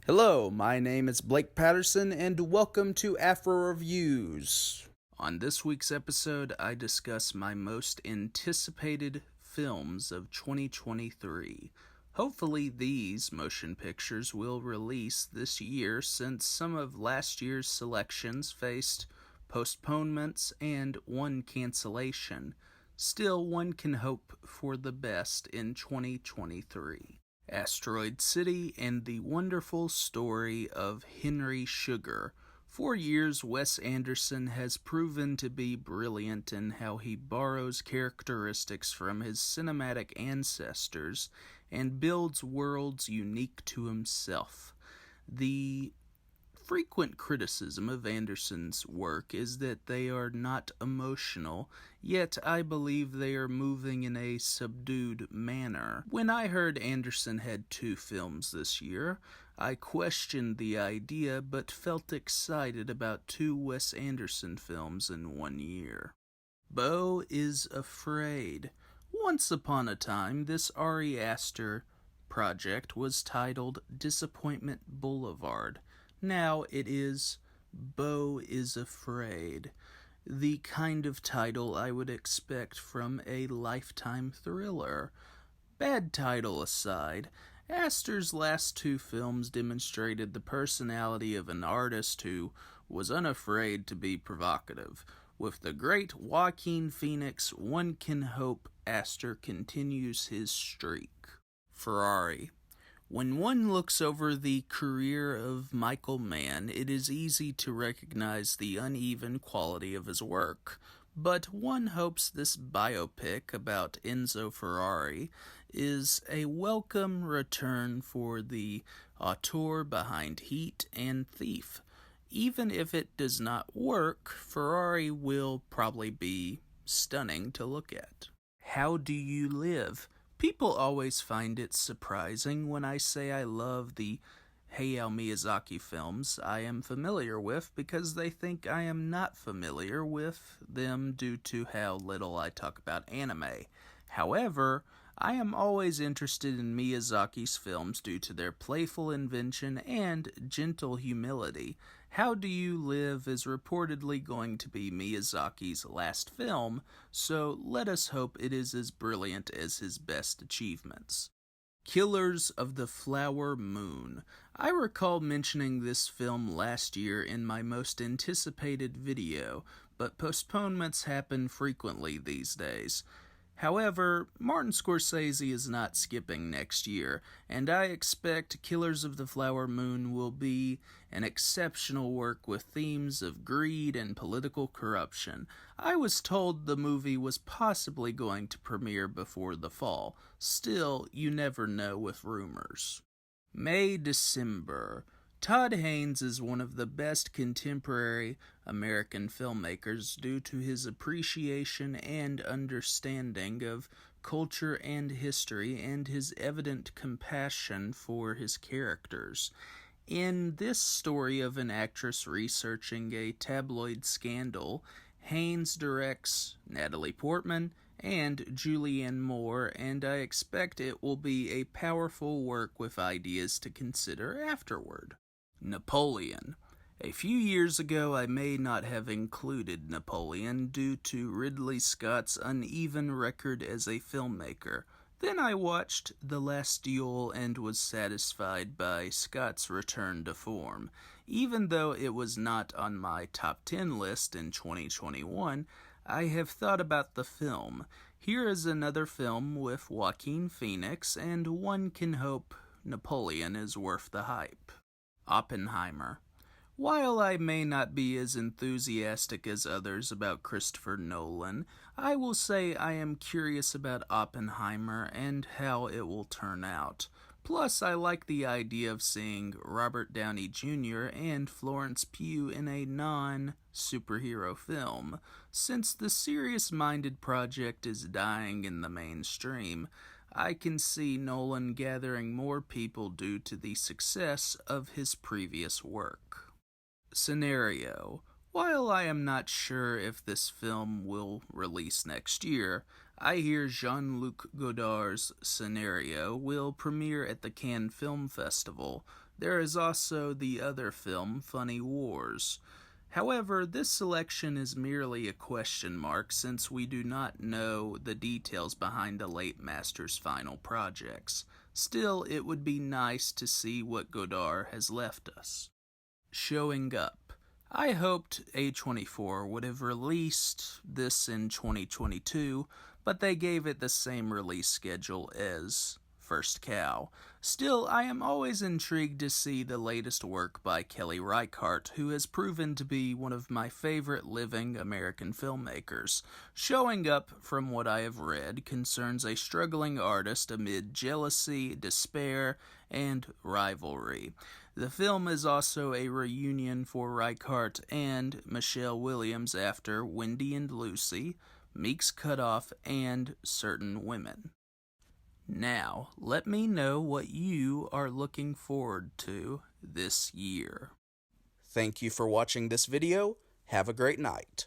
Hello, my name is Blake Patterson, and welcome to Afro Reviews. On this week's episode, I discuss my most anticipated films of 2023. Hopefully, these motion pictures will release this year, since some of last year's selections faced postponements and one cancellation. Still, one can hope for the best in 2023. Asteroid City and the Wonderful Story of Henry Sugar. For years, Wes Anderson has proven to be brilliant in how he borrows characteristics from his cinematic ancestors and builds worlds unique to himself. The frequent criticism of Anderson's work is that they are not emotional, yet I believe they are moving in a subdued manner. When I heard Anderson had 2 films this year, I questioned the idea but felt excited about 2 Wes Anderson films in 1 year. Beau is Afraid. Once upon a time, this Ari Aster project was titled Disappointment Boulevard. Now it is Beau is Afraid, the kind of title I would expect from a Lifetime thriller. Bad title aside, Astor's last 2 films demonstrated the personality of an artist who was unafraid to be provocative. With the great Joaquin Phoenix, one can hope Astor continues his streak. Ferrari. When one looks over the career of Michael Mann, it is easy to recognize the uneven quality of his work, but one hopes this biopic about Enzo Ferrari is a welcome return for the auteur behind Heat and Thief. Even if it does not work, Ferrari will probably be stunning to look at. How Do You Live? People always find it surprising when I say I love the Hayao Miyazaki films I am familiar with, because they think I am not familiar with them due to how little I talk about anime. However, I am always interested in Miyazaki's films due to their playful invention and gentle humility. How Do You Live is reportedly going to be Miyazaki's last film, so let us hope it is as brilliant as his best achievements. Killers of the Flower Moon. I recall mentioning this film last year in my most anticipated video, but postponements happen frequently these days. However, Martin Scorsese is not skipping next year, and I expect Killers of the Flower Moon will be an exceptional work with themes of greed and political corruption. I was told the movie was possibly going to premiere before the fall. Still, you never know with rumors. December. Todd Haynes is one of the best contemporary American filmmakers due to his appreciation and understanding of culture and history and his evident compassion for his characters. In this story of an actress researching a tabloid scandal, Haynes directs Natalie Portman and Julianne Moore, and I expect it will be a powerful work with ideas to consider afterward. Napoleon. A few years ago, I may not have included Napoleon due to Ridley Scott's uneven record as a filmmaker. Then I watched The Last Duel and was satisfied by Scott's return to form. Even though it was not on my top 10 list in 2021, I have thought about the film. Here is another film with Joaquin Phoenix, and one can hope Napoleon is worth the hype. Oppenheimer. While I may not be as enthusiastic as others about Christopher Nolan, I will say I am curious about Oppenheimer and how it will turn out. Plus, I like the idea of seeing Robert Downey Jr. and Florence Pugh in a non-superhero film. Since the serious-minded project is dying in the mainstream, I can see Nolan gathering more people due to the success of his previous work. Scenario. While I am not sure if this film will release next year, I hear Jean-Luc Godard's Scenario will premiere at the Cannes Film Festival. There is also the other film, Funny Wars. However, this selection is merely a question mark since we do not know the details behind the late master's final projects. Still, it would be nice to see what Godard has left us. Showing up. I hoped A24 would have released this in 2022, but they gave it the same release schedule as First Cow. Still, I am always intrigued to see the latest work by Kelly Reichardt, who has proven to be one of my favorite living American filmmakers. Showing Up, from what I have read, concerns a struggling artist amid jealousy, despair, and rivalry. The film is also a reunion for Reichardt and Michelle Williams after Wendy and Lucy, Meek's Cutoff, and Certain Women. Now, let me know what you are looking forward to this year. Thank you for watching this video. Have a great night.